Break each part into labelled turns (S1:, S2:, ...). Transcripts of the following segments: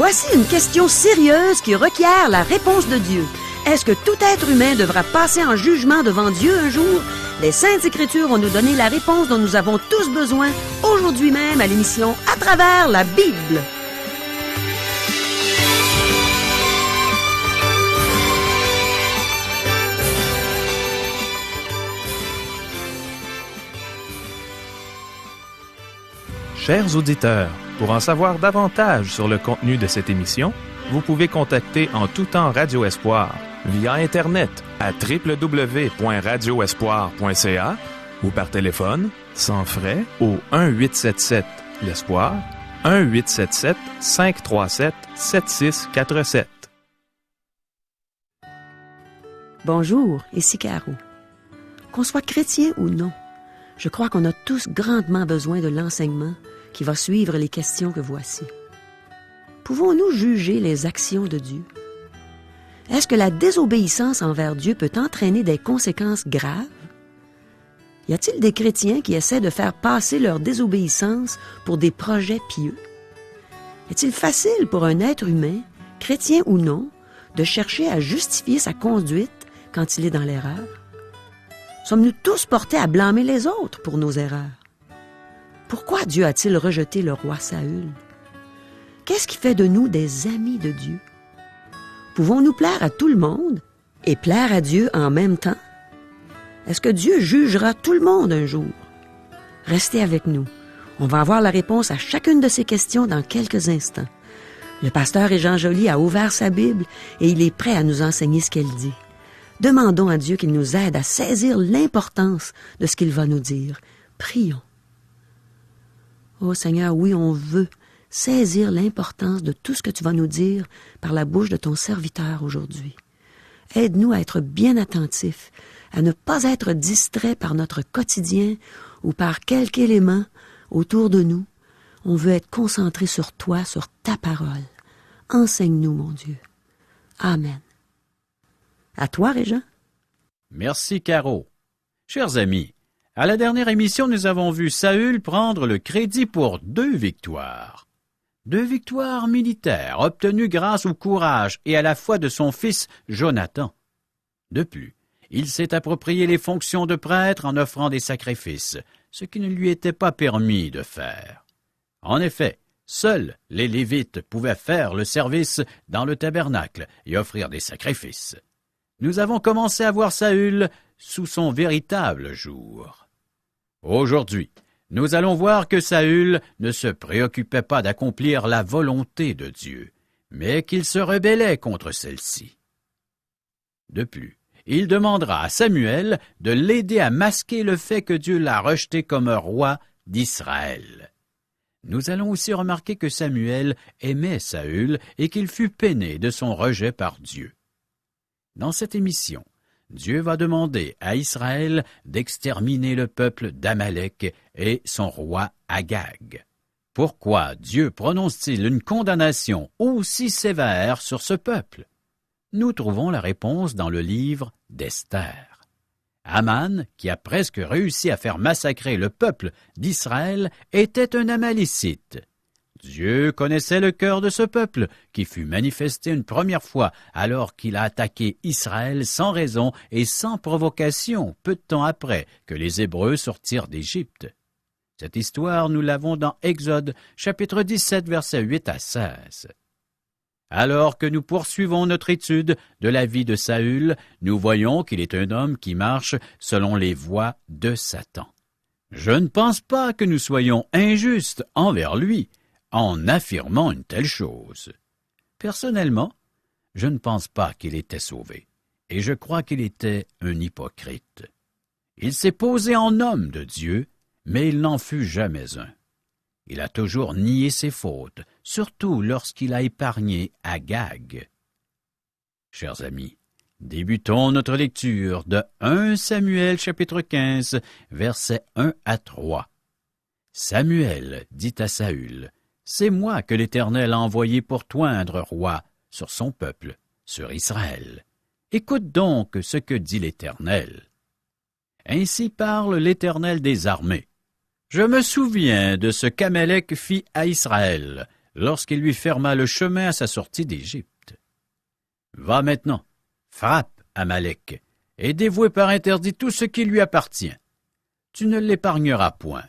S1: Voici une question sérieuse qui requiert la réponse de Dieu. Est-ce que tout être humain devra passer en jugement devant Dieu un jour? Les Saintes Écritures vont nous donner la réponse dont nous avons tous besoin aujourd'hui même à l'émission À travers la Bible.
S2: Chers auditeurs, pour en savoir davantage sur le contenu de cette émission, vous pouvez contacter en tout temps Radio Espoir via Internet à www.radioespoir.ca ou par téléphone, sans frais, au 1-877-l'Espoir, 1-877-537-7647.
S1: Bonjour, ici Caro. Qu'on soit chrétien ou non, je crois qu'on a tous grandement besoin de l'enseignement qui va suivre les questions que voici. Pouvons-nous juger les actions de Dieu? Est-ce que la désobéissance envers Dieu peut entraîner des conséquences graves? Y a-t-il des chrétiens qui essaient de faire passer leur désobéissance pour des projets pieux? Est-il facile pour un être humain, chrétien ou non, de chercher à justifier sa conduite quand il est dans l'erreur? Sommes-nous tous portés à blâmer les autres pour nos erreurs? Pourquoi Dieu a-t-il rejeté le roi Saül? Qu'est-ce qui fait de nous des amis de Dieu? Pouvons-nous plaire à tout le monde et plaire à Dieu en même temps? Est-ce que Dieu jugera tout le monde un jour? Restez avec nous. On va avoir la réponse à chacune de ces questions dans quelques instants. Le pasteur Jean Joly a ouvert sa Bible et il est prêt à nous enseigner ce qu'elle dit. Demandons à Dieu qu'il nous aide à saisir l'importance de ce qu'il va nous dire. Prions. Oh Seigneur, oui, on veut saisir l'importance de tout ce que tu vas nous dire par la bouche de ton serviteur aujourd'hui. Aide-nous à être bien attentifs, à ne pas être distraits par notre quotidien ou par quelque élément autour de nous. On veut être concentrés sur toi, sur ta parole. Enseigne-nous, mon Dieu. Amen. À toi, Régent.
S3: Merci, Caro. Chers amis, à la dernière émission, nous avons vu Saül prendre le crédit pour 2 victoires. 2 victoires militaires obtenues grâce au courage et à la foi de son fils Jonathan. De plus, il s'est approprié les fonctions de prêtre en offrant des sacrifices, ce qui ne lui était pas permis de faire. En effet, seuls les Lévites pouvaient faire le service dans le tabernacle et offrir des sacrifices. Nous avons commencé à voir Saül sous son véritable jour. Aujourd'hui, nous allons voir que Saül ne se préoccupait pas d'accomplir la volonté de Dieu, mais qu'il se rebellait contre celle-ci. De plus, il demandera à Samuel de l'aider à masquer le fait que Dieu l'a rejeté comme roi d'Israël. Nous allons aussi remarquer que Samuel aimait Saül et qu'il fut peiné de son rejet par Dieu. Dans cette émission, Dieu va demander à Israël d'exterminer le peuple d'Amalek et son roi Agag. Pourquoi Dieu prononce-t-il une condamnation aussi sévère sur ce peuple? Nous trouvons la réponse dans le livre d'Esther. Aman, qui a presque réussi à faire massacrer le peuple d'Israël, était un Amalécite. Dieu connaissait le cœur de ce peuple, qui fut manifesté une première fois alors qu'il a attaqué Israël sans raison et sans provocation, peu de temps après que les Hébreux sortirent d'Égypte. Cette histoire, nous l'avons dans Exode, chapitre 17, versets 8 à 16. Alors que nous poursuivons notre étude de la vie de Saül, nous voyons qu'il est un homme qui marche selon les voies de Satan. Je ne pense pas que nous soyons injustes envers lui, en affirmant une telle chose. Personnellement, je ne pense pas qu'il était sauvé, et je crois qu'il était un hypocrite. Il s'est posé en homme de Dieu, mais il n'en fut jamais un. Il a toujours nié ses fautes, surtout lorsqu'il a épargné Agag. Chers amis, débutons notre lecture de 1 Samuel chapitre 15, versets 1 à 3. Samuel dit à Saül, « C'est moi que l'Éternel a envoyé pour t'oindre roi sur son peuple, sur Israël. Écoute donc ce que dit l'Éternel. Ainsi parle l'Éternel des armées. Je me souviens de ce qu'Amalek fit à Israël, lorsqu'il lui ferma le chemin à sa sortie d'Égypte. Va maintenant, frappe Amalek, et dévoue par interdit tout ce qui lui appartient. Tu ne l'épargneras point,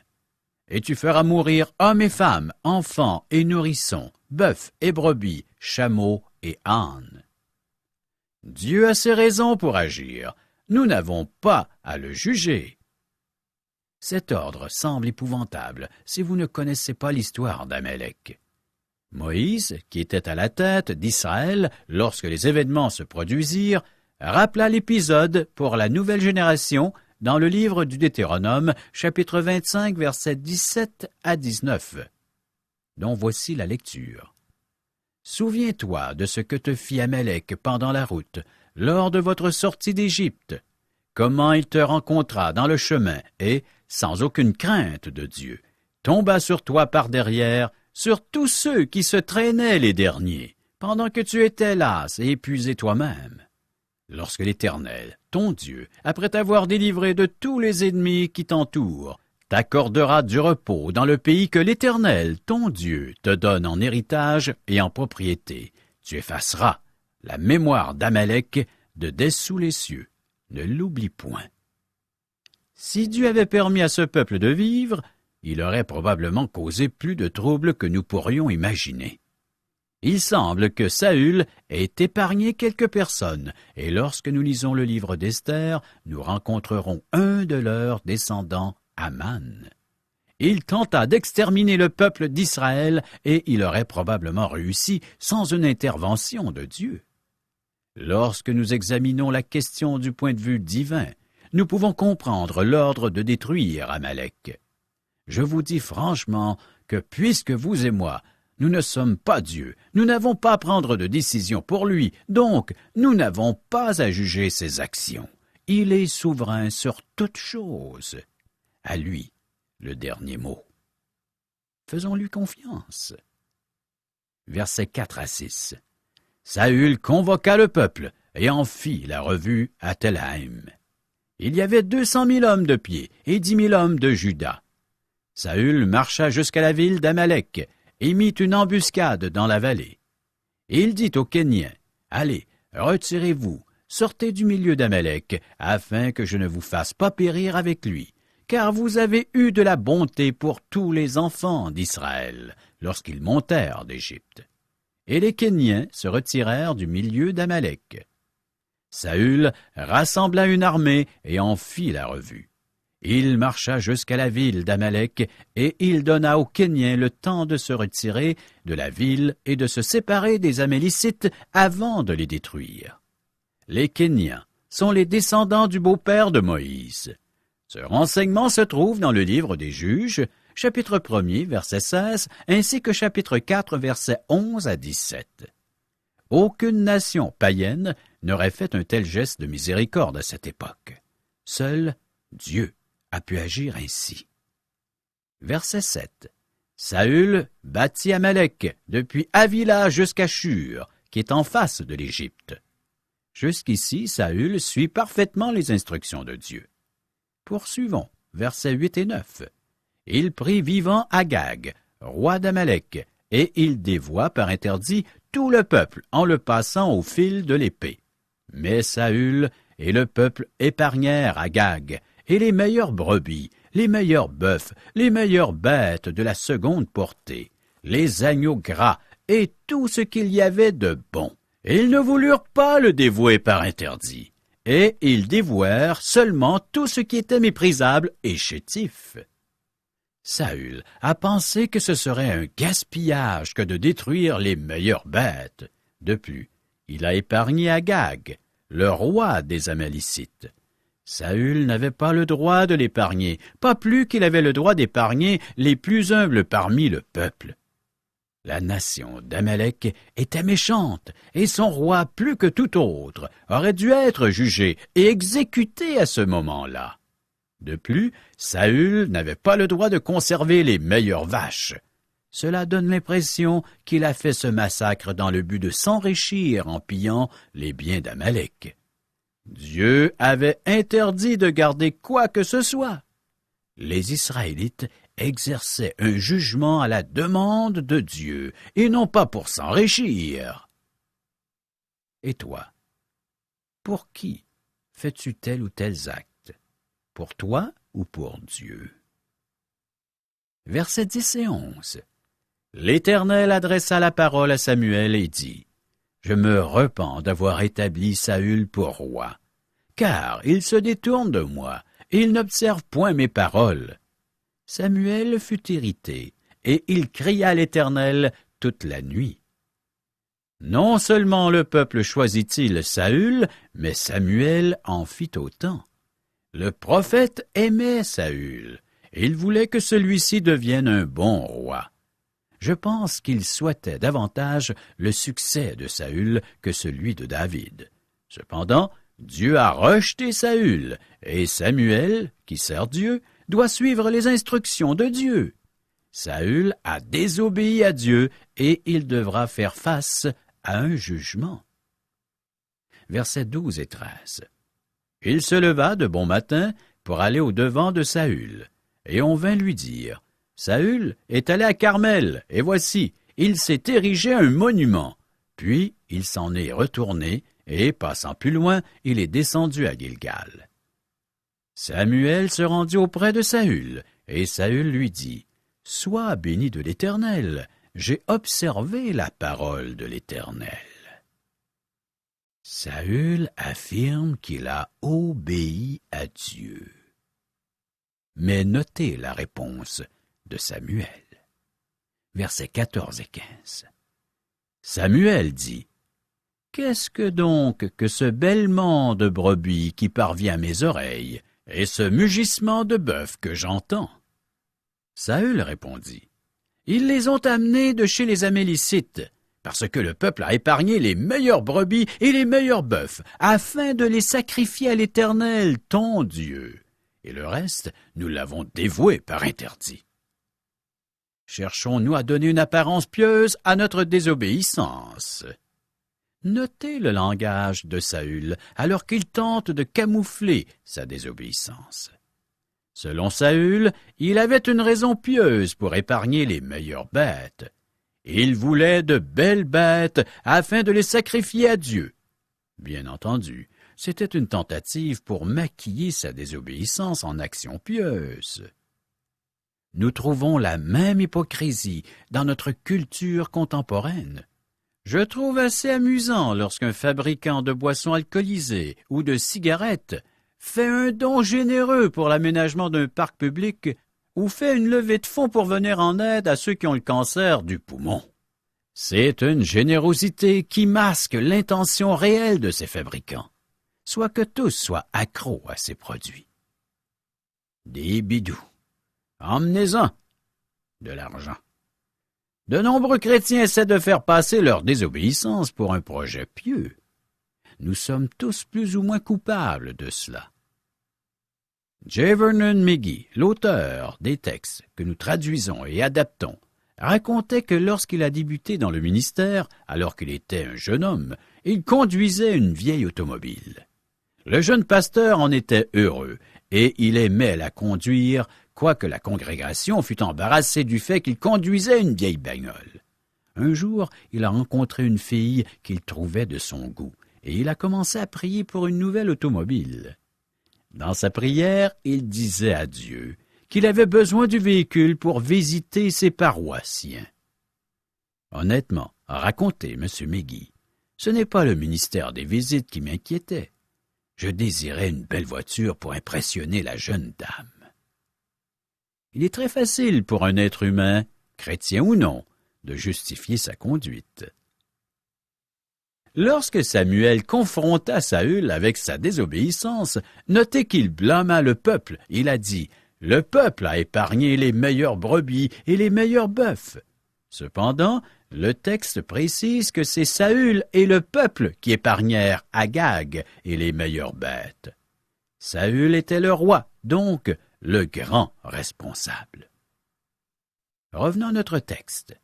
S3: et tu feras mourir hommes et femmes, enfants et nourrissons, bœufs et brebis, chameaux et ânes. Dieu a ses raisons pour agir. Nous n'avons pas à le juger. Cet ordre semble épouvantable si vous ne connaissez pas l'histoire d'Amalek. Moïse, qui était à la tête d'Israël lorsque les événements se produisirent, rappela l'épisode pour la nouvelle génération dans le livre du Deutéronome, chapitre 25, versets 17 à 19, dont voici la lecture. Souviens-toi de ce que te fit Amalek pendant la route, lors de votre sortie d'Égypte, comment il te rencontra dans le chemin et, sans aucune crainte de Dieu, tomba sur toi par derrière, sur tous ceux qui se traînaient les derniers, pendant que tu étais las et épuisé toi-même. Lorsque l'Éternel, ton Dieu, après t'avoir délivré de tous les ennemis qui t'entourent, t'accordera du repos dans le pays que l'Éternel, ton Dieu, te donne en héritage et en propriété, tu effaceras la mémoire d'Amalek de dessous les cieux. Ne l'oublie point. Si Dieu avait permis à ce peuple de vivre, il aurait probablement causé plus de troubles que nous pourrions imaginer. Il semble que Saül ait épargné quelques personnes, et lorsque nous lisons le livre d'Esther, nous rencontrerons un de leurs descendants, Aman. Il tenta d'exterminer le peuple d'Israël, et il aurait probablement réussi sans une intervention de Dieu. Lorsque nous examinons la question du point de vue divin, nous pouvons comprendre l'ordre de détruire Amalek. Je vous dis franchement que puisque vous et moi, nous ne sommes pas Dieu, nous n'avons pas à prendre de décision pour lui, donc nous n'avons pas à juger ses actions. Il est souverain sur toutes choses. À lui, le dernier mot. Faisons-lui confiance. Versets 4 à 6. Saül convoqua le peuple et en fit la revue à Telhaïm. Il y avait 200 000 hommes de pied et 10 000 hommes de Juda. Saül marcha jusqu'à la ville d'Amalek et mit une embuscade dans la vallée. Il dit aux Kéniens, « Allez, retirez-vous, sortez du milieu d'Amalek, afin que je ne vous fasse pas périr avec lui, car vous avez eu de la bonté pour tous les enfants d'Israël, lorsqu'ils montèrent d'Égypte. » Et les Kéniens se retirèrent du milieu d'Amalek. Saül rassembla une armée et en fit la revue. Il marcha jusqu'à la ville d'Amalek, et il donna aux Kéniens le temps de se retirer de la ville et de se séparer des Amélicites avant de les détruire. Les Kéniens sont les descendants du beau-père de Moïse. Ce renseignement se trouve dans le livre des Juges, chapitre 1er, verset 16, ainsi que chapitre 4, versets 11 à 17. Aucune nation païenne n'aurait fait un tel geste de miséricorde à cette époque. Seul Dieu a pu agir ainsi. Verset 7. Saül bâtit Amalek depuis Havila jusqu'à Shur, qui est en face de l'Égypte. Jusqu'ici, Saül suit parfaitement les instructions de Dieu. Poursuivons, versets 8 et 9. Il prit vivant Agag, roi d'Amalek, et il dévoua par interdit tout le peuple en le passant au fil de l'épée. Mais Saül et le peuple épargnèrent Agag, et les meilleures brebis, les meilleurs bœufs, les meilleures bêtes de la seconde portée, les agneaux gras et tout ce qu'il y avait de bon. Ils ne voulurent pas le dévouer par interdit, et ils dévouèrent seulement tout ce qui était méprisable et chétif. Saül a pensé que ce serait un gaspillage que de détruire les meilleures bêtes. De plus, il a épargné Agag, le roi des Amalicites. Saül n'avait pas le droit de l'épargner, pas plus qu'il avait le droit d'épargner les plus humbles parmi le peuple. La nation d'Amalek était méchante, et son roi, plus que tout autre, aurait dû être jugé et exécuté à ce moment-là. De plus, Saül n'avait pas le droit de conserver les meilleures vaches. Cela donne l'impression qu'il a fait ce massacre dans le but de s'enrichir en pillant les biens d'Amalek. Dieu avait interdit de garder quoi que ce soit. Les Israélites exerçait un jugement à la demande de Dieu, et non pas pour s'enrichir. Et toi, pour qui fais-tu tel ou tel acte? Pour toi ou pour Dieu? Versets 10 et 11. L'Éternel adressa la parole à Samuel et dit, « Je me repens d'avoir établi Saül pour roi, car il se détourne de moi, et il n'observe point mes paroles. » Samuel fut irrité, et il cria à l'Éternel toute la nuit. Non seulement le peuple choisit-il Saül, mais Samuel en fit autant. Le prophète aimait Saül, et il voulait que celui-ci devienne un bon roi. Je pense qu'il souhaitait davantage le succès de Saül que celui de David. Cependant, Dieu a rejeté Saül, et Samuel, qui sert Dieu, doit suivre les instructions de Dieu. Saül a désobéi à Dieu, et il devra faire face à un jugement. Versets 12 et 13. Il se leva de bon matin pour aller au-devant de Saül, et on vint lui dire, « Saül est allé à Carmel, et voici, il s'est érigé un monument. » Puis il s'en est retourné, et passant plus loin, il est descendu à Gilgal. Samuel se rendit auprès de Saül, et Saül lui dit, « Sois béni de l'Éternel, j'ai observé la parole de l'Éternel. » Saül affirme qu'il a obéi à Dieu. Mais notez la réponse de Samuel. Versets 14 et 15. Samuel dit, « Qu'est-ce que donc que ce bêlement de brebis qui parvient à mes oreilles, et ce mugissement de bœuf que j'entends? » Saül répondit, « Ils les ont amenés de chez les Amélicites, parce que le peuple a épargné les meilleures brebis et les meilleurs bœufs, afin de les sacrifier à l'Éternel, ton Dieu. Et le reste, nous l'avons dévoué par interdit. Cherchons-nous à donner une apparence pieuse à notre désobéissance? » Notez le langage de Saül alors qu'il tente de camoufler sa désobéissance. Selon Saül, il avait une raison pieuse pour épargner les meilleures bêtes. Il voulait de belles bêtes afin de les sacrifier à Dieu. Bien entendu, c'était une tentative pour maquiller sa désobéissance en action pieuse. Nous trouvons la même hypocrisie dans notre culture contemporaine. Je trouve assez amusant lorsqu'un fabricant de boissons alcoolisées ou de cigarettes fait un don généreux pour l'aménagement d'un parc public ou fait une levée de fonds pour venir en aide à ceux qui ont le cancer du poumon. C'est une générosité qui masque l'intention réelle de ces fabricants, soit que tous soient accros à ces produits. Des bidous. Emmenez-en de l'argent. De nombreux chrétiens essaient de faire passer leur désobéissance pour un projet pieux. Nous sommes tous plus ou moins coupables de cela. J. Vernon McGee, l'auteur des textes que nous traduisons et adaptons, racontait que lorsqu'il a débuté dans le ministère, alors qu'il était un jeune homme, il conduisait une vieille automobile. Le jeune pasteur en était heureux, et il aimait la conduire, quoique la congrégation fût embarrassée du fait qu'il conduisait une vieille bagnole. Un jour, il a rencontré une fille qu'il trouvait de son goût, et il a commencé à prier pour une nouvelle automobile. Dans sa prière, il disait à Dieu qu'il avait besoin du véhicule pour visiter ses paroissiens. Honnêtement, a raconté M. McGee, ce n'est pas le ministère des visites qui m'inquiétait. Je désirais une belle voiture pour impressionner la jeune dame. Il est très facile pour un être humain, chrétien ou non, de justifier sa conduite. Lorsque Samuel confronta Saül avec sa désobéissance, notez qu'il blâma le peuple. Il a dit, « Le peuple a épargné les meilleures brebis et les meilleurs bœufs. » Cependant, le texte précise que c'est Saül et le peuple qui épargnèrent Agag et les meilleures bêtes. Saül était le roi, donc le grand responsable. Revenons à notre texte.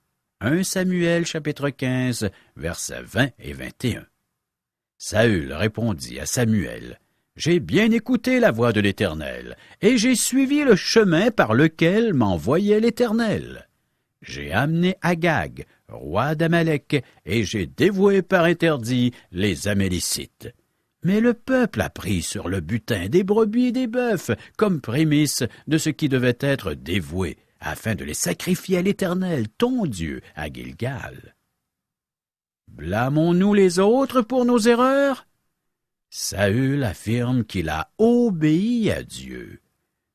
S3: 1 Samuel chapitre 15, versets 20 et 21. Saül répondit à Samuel, « J'ai bien écouté la voix de l'Éternel, et j'ai suivi le chemin par lequel m'envoyait l'Éternel. J'ai amené Agag, roi d'Amalek, et j'ai dévoué par interdit les Amalicites. Mais le peuple a pris sur le butin des brebis et des bœufs comme prémisse de ce qui devait être dévoué, afin de les sacrifier à l'Éternel, ton Dieu, à Gilgal. Blâmons-nous les autres pour nos erreurs? Saül affirme qu'il a obéi à Dieu.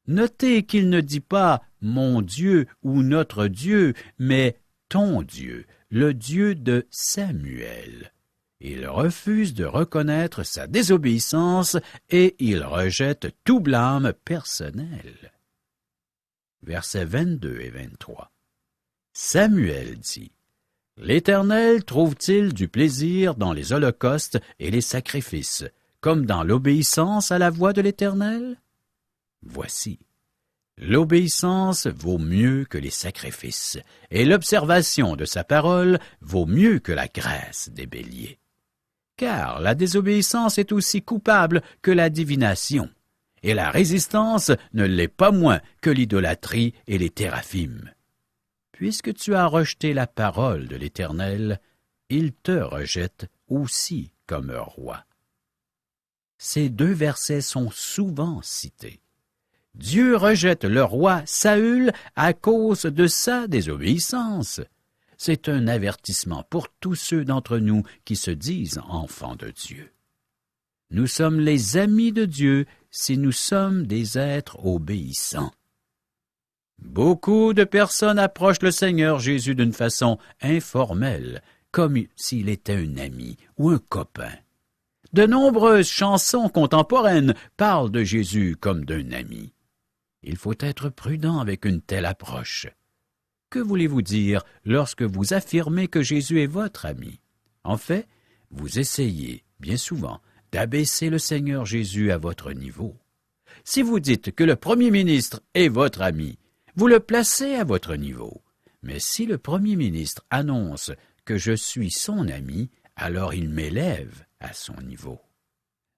S3: Notez qu'il ne dit pas « mon Dieu » ou « notre Dieu », mais « ton Dieu », le Dieu de Samuel. Il refuse de reconnaître sa désobéissance et il rejette tout blâme personnel. Versets 22 et 23. Samuel dit: « L'Éternel trouve-t-il du plaisir dans les holocaustes et les sacrifices, comme dans l'obéissance à la voix de l'Éternel? Voici, l'obéissance vaut mieux que les sacrifices, et l'observation de sa parole vaut mieux que la graisse des béliers. Car la désobéissance est aussi coupable que la divination, et la résistance ne l'est pas moins que l'idolâtrie et les théraphim. Puisque tu as rejeté la parole de l'Éternel, il te rejette aussi comme roi. » Ces deux versets sont souvent cités. Dieu rejette le roi Saül à cause de sa désobéissance. C'est un avertissement pour tous ceux d'entre nous qui se disent enfants de Dieu. Nous sommes les amis de Dieu si nous sommes des êtres obéissants. Beaucoup de personnes approchent le Seigneur Jésus d'une façon informelle, comme s'il était un ami ou un copain. De nombreuses chansons contemporaines parlent de Jésus comme d'un ami. Il faut être prudent avec une telle approche. Que voulez-vous dire lorsque vous affirmez que Jésus est votre ami? En fait, vous essayez, bien souvent, d'abaisser le Seigneur Jésus à votre niveau. Si vous dites que le Premier ministre est votre ami, vous le placez à votre niveau. Mais si le Premier ministre annonce que je suis son ami, alors il m'élève à son niveau.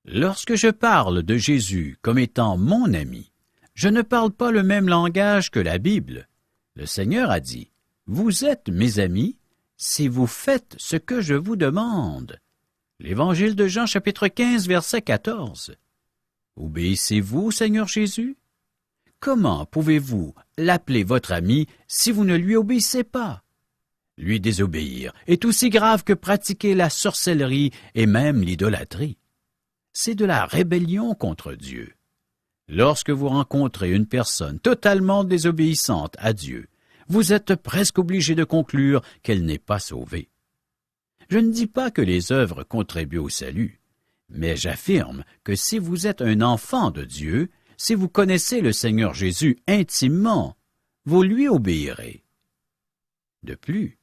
S3: Lorsque je parle de Jésus comme étant mon ami, je ne parle pas le même langage que la Bible. Le Seigneur a dit, « Vous êtes mes amis si vous faites ce que je vous demande. » L'Évangile de Jean, chapitre 15, verset 14. Obéissez-vous, Seigneur Jésus? Comment pouvez-vous l'appeler votre ami si vous ne lui obéissez pas? Lui désobéir est aussi grave que pratiquer la sorcellerie et même l'idolâtrie. C'est de la rébellion contre Dieu. Lorsque vous rencontrez une personne totalement désobéissante à Dieu, vous êtes presque obligé de conclure qu'elle n'est pas sauvée. Je ne dis pas que les œuvres contribuent au salut, mais j'affirme que si vous êtes un enfant de Dieu, si vous connaissez le Seigneur Jésus intimement, vous lui obéirez. De plus,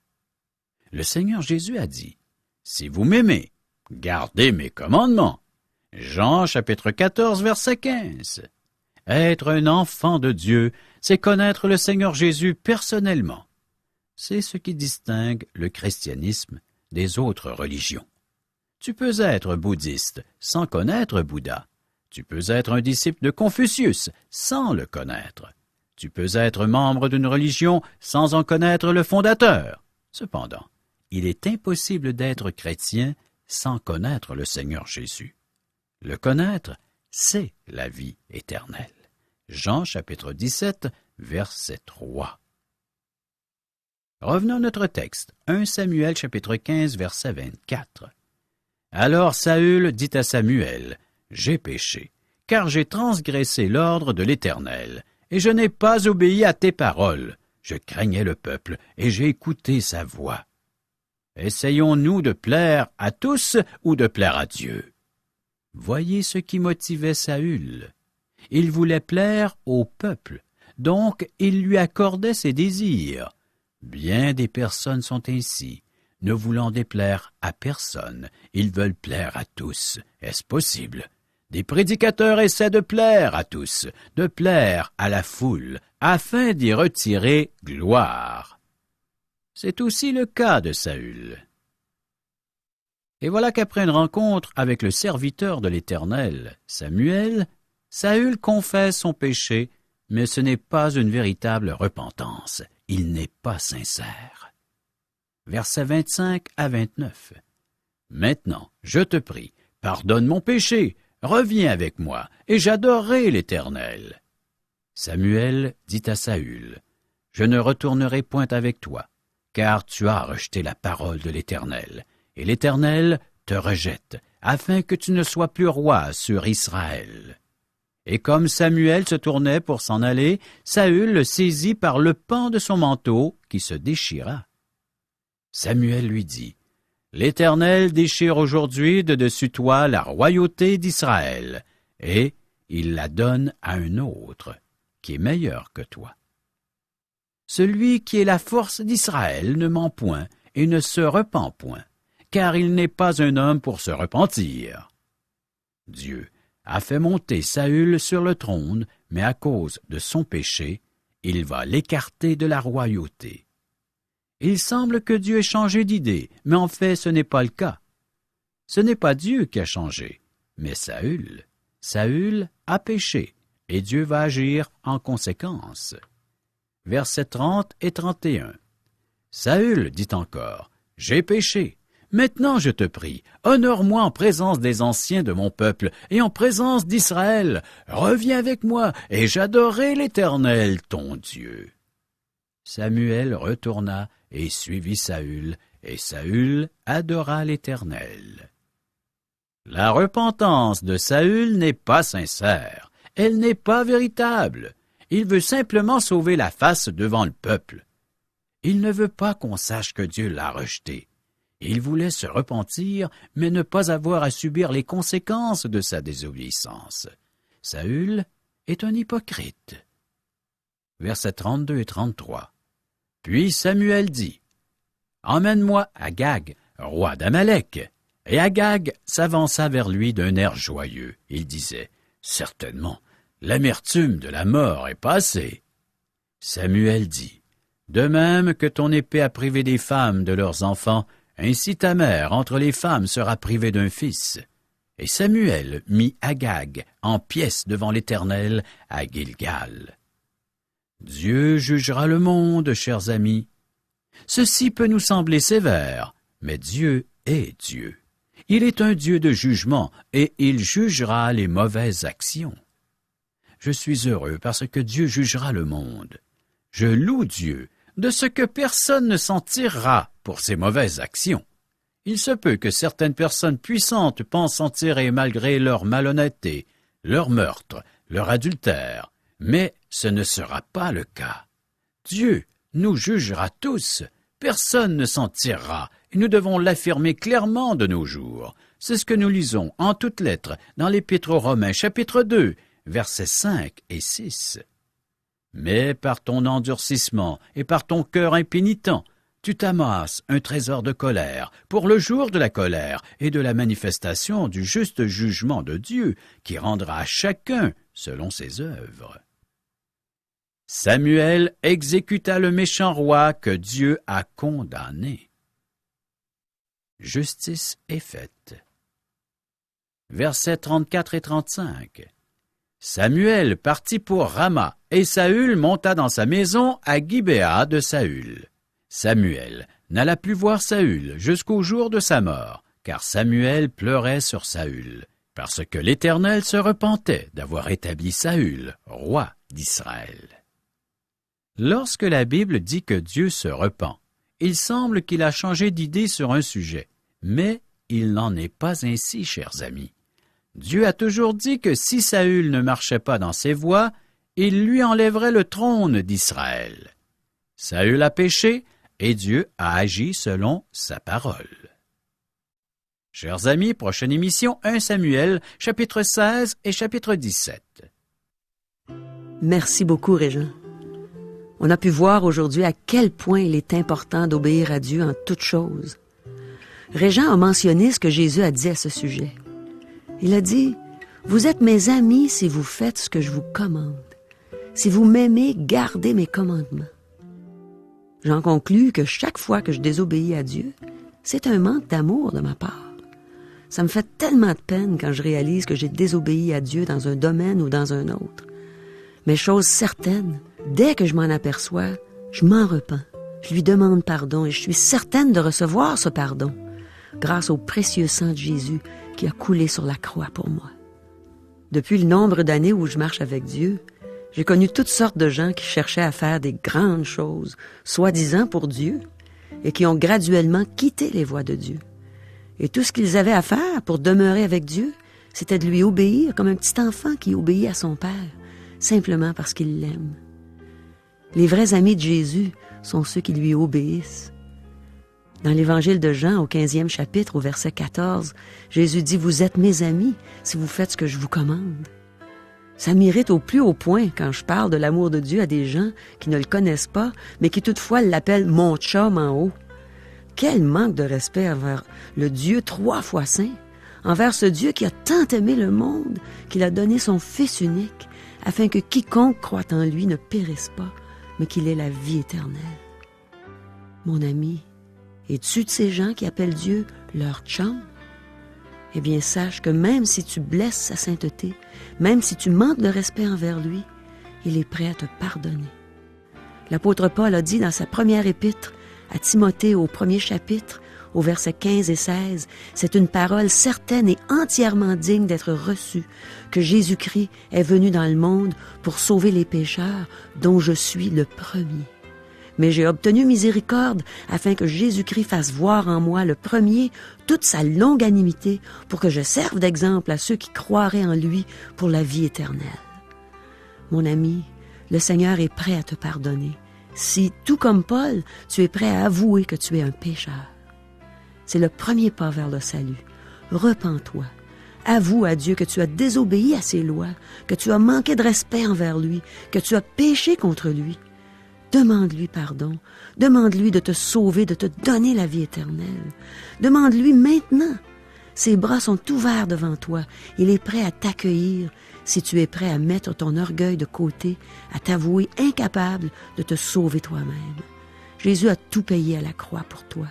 S3: le Seigneur Jésus a dit, « Si vous m'aimez, gardez mes commandements. » Jean chapitre 14, verset 15. Être un enfant de Dieu, c'est connaître le Seigneur Jésus personnellement. C'est ce qui distingue le christianisme des autres religions. Tu peux être bouddhiste sans connaître Bouddha. Tu peux être un disciple de Confucius sans le connaître. Tu peux être membre d'une religion sans en connaître le fondateur. Cependant, il est impossible d'être chrétien sans connaître le Seigneur Jésus. Le connaître, c'est la vie éternelle. Jean chapitre 17, verset 3. Revenons à notre texte, 1 Samuel chapitre 15, verset 24. Alors Saül dit à Samuel, « J'ai péché, car j'ai transgressé l'ordre de l'Éternel, et je n'ai pas obéi à tes paroles. Je craignais le peuple, et j'ai écouté sa voix. Essayons-nous de plaire à tous ou de plaire à Dieu? » Voyez ce qui motivait Saül. Il voulait plaire au peuple, donc il lui accordait ses désirs. Bien des personnes sont ainsi, ne voulant déplaire à personne, ils veulent plaire à tous. Est-ce possible? Des prédicateurs essaient de plaire à tous, de plaire à la foule, afin d'y retirer gloire. C'est aussi le cas de Saül. Et voilà qu'après une rencontre avec le serviteur de l'Éternel, Samuel, Saül confesse son péché, mais ce n'est pas une véritable repentance. Il n'est pas sincère. Versets 25 à 29. Maintenant, je te prie, pardonne mon péché, reviens avec moi, et j'adorerai l'Éternel. Samuel dit à Saül, je ne retournerai point avec toi, car tu as rejeté la parole de l'Éternel, et l'Éternel te rejette, afin que tu ne sois plus roi sur Israël. Et comme Samuel se tournait pour s'en aller, Saül le saisit par le pan de son manteau, qui se déchira. Samuel lui dit, l'Éternel déchire aujourd'hui de dessus toi la royauté d'Israël, et il la donne à un autre, qui est meilleur que toi. Celui qui est la force d'Israël ne ment point et ne se repent point, car il n'est pas un homme pour se repentir. Dieu a fait monter Saül sur le trône, mais à cause de son péché, il va l'écarter de la royauté. Il semble que Dieu ait changé d'idée, mais en fait ce n'est pas le cas. Ce n'est pas Dieu qui a changé, mais Saül. Saül a péché, et Dieu va agir en conséquence. Versets 30 et 31. Saül dit encore, « J'ai péché. Maintenant, je te prie, honore-moi en présence des anciens de mon peuple et en présence d'Israël. Reviens avec moi, et j'adorerai l'Éternel, ton Dieu. » Samuel retourna et suivit Saül, et Saül adora l'Éternel. La repentance de Saül n'est pas sincère, elle n'est pas véritable. Il veut simplement sauver la face devant le peuple. Il ne veut pas qu'on sache que Dieu l'a rejeté. Il voulait se repentir, mais ne pas avoir à subir les conséquences de sa désobéissance. Saül est un hypocrite. Versets 32 et 33. Puis Samuel dit, « Emmène-moi Agag, roi d'Amalek. » Et Agag s'avança vers lui d'un air joyeux. Il disait, « Certainement, l'amertume de la mort est passée. » Samuel dit, « De même que ton épée a privé des femmes de leurs enfants, ainsi ta mère entre les femmes sera privée d'un fils. » Et Samuel mit Agag en pièces devant l'Éternel à Gilgal. Dieu jugera le monde, chers amis. Ceci peut nous sembler sévère, mais Dieu est Dieu. Il est un Dieu de jugement et il jugera les mauvaises actions. Je suis heureux parce que Dieu jugera le monde. Je loue Dieu de ce que personne ne s'en tirera pour ses mauvaises actions. Il se peut que certaines personnes puissantes pensent s'en tirer malgré leur malhonnêteté, leur meurtre, leur adultère, mais ce ne sera pas le cas. Dieu nous jugera tous. Personne ne s'en tirera, et nous devons l'affirmer clairement de nos jours. C'est ce que nous lisons en toutes lettres dans l'Épître aux Romains, chapitre 2, versets 5 et 6. Mais par ton endurcissement et par ton cœur impénitent, tu t'amasses un trésor de colère pour le jour de la colère et de la manifestation du juste jugement de Dieu qui rendra à chacun selon ses œuvres. Samuel exécuta le méchant roi que Dieu a condamné. Justice est faite. Versets 34 et 35. Samuel partit pour Rama, et Saül monta dans sa maison à Gibéa de Saül. Samuel n'alla plus voir Saül jusqu'au jour de sa mort, car Samuel pleurait sur Saül, parce que l'Éternel se repentait d'avoir établi Saül, roi d'Israël. Lorsque la Bible dit que Dieu se repent, il semble qu'il a changé d'idée sur un sujet, mais il n'en est pas ainsi, chers amis. Dieu a toujours dit que si Saül ne marchait pas dans ses voies, il lui enlèverait le trône d'Israël. Saül a péché et Dieu a agi selon sa parole. Chers amis, prochaine émission, 1 Samuel, chapitre 16 et chapitre 17.
S1: Merci beaucoup, Régent. On a pu voir aujourd'hui à quel point il est important d'obéir à Dieu en toutes choses. Régent a mentionné ce que Jésus a dit à ce sujet. Il a dit, « Vous êtes mes amis si vous faites ce que je vous commande. Si vous m'aimez, gardez mes commandements. » J'en conclus que chaque fois que je désobéis à Dieu, c'est un manque d'amour de ma part. Ça me fait tellement de peine quand je réalise que j'ai désobéi à Dieu dans un domaine ou dans un autre. Mais chose certaine, dès que je m'en aperçois, je m'en repens. Je lui demande pardon et je suis certaine de recevoir ce pardon grâce au précieux sang de Jésus qui a coulé sur la croix pour moi. Depuis le nombre d'années où je marche avec Dieu, j'ai connu toutes sortes de gens qui cherchaient à faire des grandes choses, soi-disant pour Dieu, et qui ont graduellement quitté les voies de Dieu. Et tout ce qu'ils avaient à faire pour demeurer avec Dieu, c'était de lui obéir comme un petit enfant qui obéit à son Père, simplement parce qu'il l'aime. Les vrais amis de Jésus sont ceux qui lui obéissent. Dans l'Évangile de Jean, au 15e chapitre, au verset 14, Jésus dit « Vous êtes mes amis si vous faites ce que je vous commande. » Ça m'irrite au plus haut point quand je parle de l'amour de Dieu à des gens qui ne le connaissent pas, mais qui toutefois l'appellent « mon chum en haut ». Quel manque de respect envers le Dieu 3 fois saint, envers ce Dieu qui a tant aimé le monde, qu'il a donné son Fils unique, afin que quiconque croit en lui ne périsse pas, mais qu'il ait la vie éternelle. Mon ami, es-tu de ces gens qui appellent Dieu leur chum? Eh bien, sache que même si tu blesses sa sainteté, même si tu manques de respect envers lui, il est prêt à te pardonner. L'apôtre Paul a dit dans sa première épître à Timothée au 1er chapitre, au verset 15 et 16, « C'est une parole certaine et entièrement digne d'être reçue, que Jésus-Christ est venu dans le monde pour sauver les pécheurs, dont je suis le premier. Mais j'ai obtenu miséricorde afin que Jésus-Christ fasse voir en moi le premier toute sa longanimité pour que je serve d'exemple à ceux qui croiraient en lui pour la vie éternelle. » Mon ami, le Seigneur est prêt à te pardonner si, tout comme Paul, tu es prêt à avouer que tu es un pécheur. C'est le premier pas vers le salut. Repens-toi. Avoue à Dieu que tu as désobéi à ses lois, que tu as manqué de respect envers lui, que tu as péché contre lui. Demande-lui pardon. Demande-lui de te sauver, de te donner la vie éternelle. Demande-lui maintenant. Ses bras sont ouverts devant toi. Il est prêt à t'accueillir si tu es prêt à mettre ton orgueil de côté, à t'avouer incapable de te sauver toi-même. Jésus a tout payé à la croix pour toi.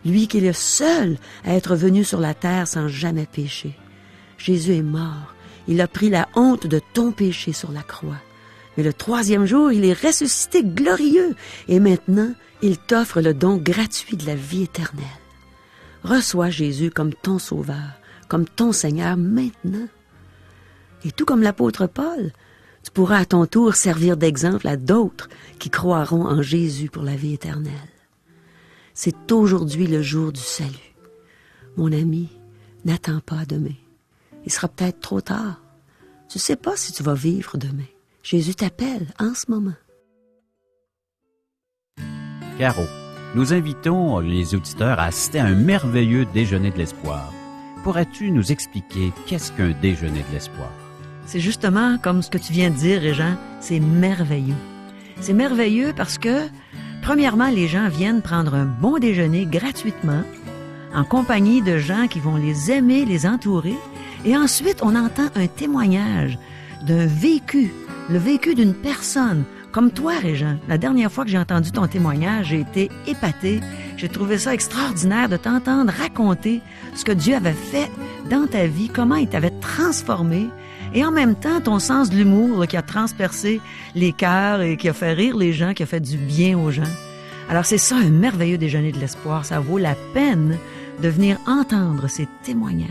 S1: Lui qui est le seul à être venu sur la terre sans jamais pécher. Jésus est mort. Il a pris la honte de ton péché sur la croix. Mais le 3e jour, il est ressuscité glorieux. Et maintenant, il t'offre le don gratuit de la vie éternelle. Reçois Jésus comme ton sauveur, comme ton Seigneur maintenant. Et tout comme l'apôtre Paul, tu pourras à ton tour servir d'exemple à d'autres qui croiront en Jésus pour la vie éternelle. C'est aujourd'hui le jour du salut. Mon ami, n'attends pas demain. Il sera peut-être trop tard. Tu ne sais pas si tu vas vivre demain. Jésus t'appelle en ce moment.
S3: Caro, nous invitons les auditeurs à assister à un merveilleux déjeuner de l'espoir. Pourrais-tu nous expliquer qu'est-ce qu'un déjeuner de l'espoir?
S1: C'est justement comme ce que tu viens de dire, Régent, c'est merveilleux. C'est merveilleux parce que, premièrement, les gens viennent prendre un bon déjeuner gratuitement, en compagnie de gens qui vont les aimer, les entourer, et ensuite on entend un témoignage d'un vécu, le vécu d'une personne, comme toi, Régent. La dernière fois que j'ai entendu ton témoignage, j'ai été épatée. J'ai trouvé ça extraordinaire de t'entendre raconter ce que Dieu avait fait dans ta vie, comment il t'avait transformé, et en même temps, ton sens de l'humour là, qui a transpercé les cœurs et qui a fait rire les gens, qui a fait du bien aux gens. Alors c'est ça, un merveilleux déjeuner de l'espoir. Ça vaut la peine de venir entendre ces témoignages.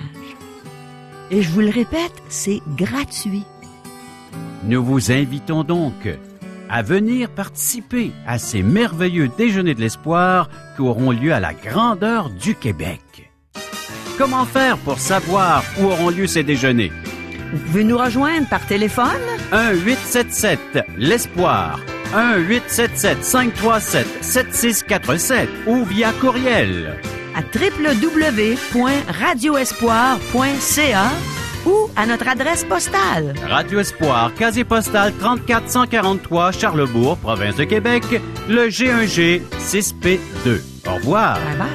S1: Et je vous le répète, c'est gratuit.
S3: Nous vous invitons donc à venir participer à ces merveilleux déjeuners de l'espoir qui auront lieu à la grandeur du Québec. Comment faire pour savoir où auront lieu ces déjeuners?
S1: Vous pouvez nous rejoindre par téléphone
S3: 1-877-L'Espoir, 1-877-537-7647 ou via courriel
S1: à www.radioespoir.ca ou à notre adresse postale.
S3: Radio Espoir, casier postal 34143, Charlebourg, province de Québec, le G1G 6P2. Au revoir.
S1: Bye bye.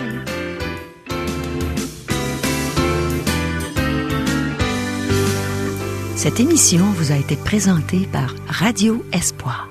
S1: Cette émission vous a été présentée par Radio Espoir.